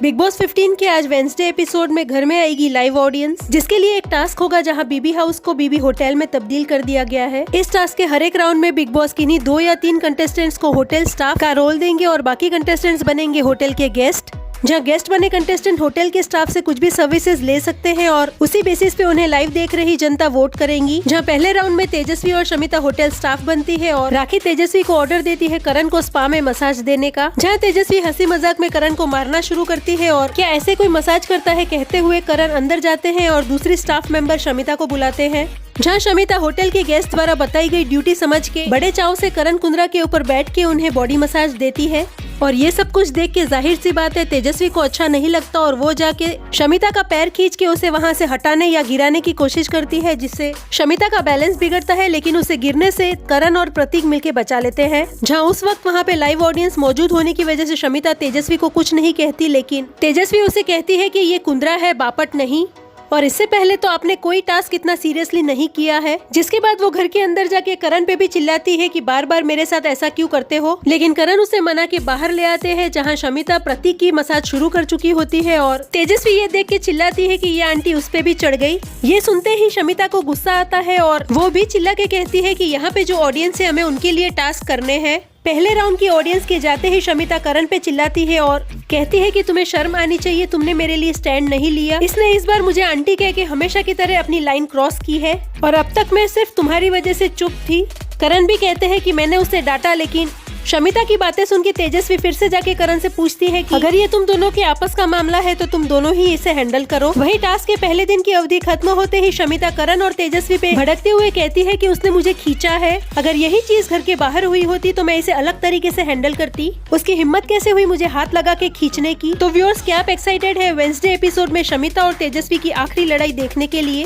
Big boss 15 के आज Wednesday episode में घर में आएगी लाइव ऑडियंस, जिसके लिए एक टास्क होगा जहां बीबी हाउस को बीबी होटल में तब्दील कर दिया गया है। इस टास्क के हर एक राउंड में बिग बॉस किन्हीं 2 या 3 कंटेस्टेंट्स को होटल स्टाफ का रोल देंगे और बाकी कंटेस्टेंट्स बनेंगे होटल के गेस्ट। जहां गेस्ट बने कंटेस्टेंट होटल के स्टाफ से कुछ भी सर्विसेज ले सकते हैं और उसी बेसिस पे उन्हें लाइव देख रही जनता वोट करेंगी। जहां पहले राउंड में तेजस्वी और शमिता होटल स्टाफ बनती है और राखी तेजस्वी को ऑर्डर देती है करण को स्पा में मसाज देने का। जहां तेजस्वी हंसी मजाक में करण को मारना शुरू करती है और क्या ऐसे कोई मसाज करता है कहते हुए करण अंदर जाते हैं और दूसरी स्टाफ मेंबर शमिता को बुलाते हैं। जहां शमिता होटल के गेस्ट द्वारा बताई गई ड्यूटी समझ के बड़े चाव से करण कुंद्रा के ऊपर बैठ के उन्हें बॉडी मसाज देती है और ये सब कुछ देख के जाहिर सी बात है तेजस्वी को अच्छा नहीं लगता और वो जाके शमिता का पैर खींच के उसे वहां से हटाने या गिराने की कोशिश करती है, जिससे शमिता का बैलेंस बिगड़ता है, लेकिन उसे गिरने से करण और प्रतीक मिलके बचा लेते हैं। जहां उस वक्त वहां पे लाइव ऑडियंस मौजूद होने की वजह से शमिता तेजस्वी को कुछ नहीं कहती, लेकिन तेजस्वी उसे कहती है कि ये कुंद्रा है, बापट नहीं, और इससे पहले तो आपने कोई टास्क इतना सीरियसली नहीं किया है। जिसके बाद वो घर के अंदर जाके करण पे भी चिल्लाती है कि बार बार मेरे साथ ऐसा क्यों करते हो, लेकिन करण उसे मना के बाहर ले आते हैं जहां शमिता प्रतीक की मसाज शुरू कर चुकी होती है और तेजस्वी ये देख के चिल्लाती है कि ये आंटी उस पे भी चढ़ गई। ये सुनते ही शमिता को गुस्सा आता है और वो भी चिल्ला के कहती है कि यहाँ पे जो ऑडियंस है हमें उनके लिए टास्क करने हैं। पहले राउंड की ऑडियंस के जाते ही शमिता करण पे चिल्लाती है और कहती है कि तुम्हें शर्म आनी चाहिए, तुमने मेरे लिए स्टैंड नहीं लिया। इसने इस बार मुझे आंटी कह के हमेशा की तरह अपनी लाइन क्रॉस की है और अब तक मैं सिर्फ तुम्हारी वजह से चुप थी। करण भी कहते हैं कि मैंने उसे डांटा, लेकिन शमिता की बातें सुन के तेजस्वी फिर से जाके करण से पूछती है कि अगर ये तुम दोनों के आपस का मामला है तो तुम दोनों ही इसे हैंडल करो। वही टास्क के पहले दिन की अवधि खत्म होते ही शमिता करण और तेजस्वी पे भड़कते हुए कहती है कि उसने मुझे खींचा है, अगर यही चीज घर के बाहर हुई होती तो मैं इसे अलग तरीके से हैंडल करती। उसकी हिम्मत कैसे हुई मुझे हाथ लगा के खींचने की। तो व्यूअर्स, क्या आप एक्साइटेड है वेंसडे एपिसोड में शमिता और तेजस्वी की आखिरी लड़ाई देखने के लिए?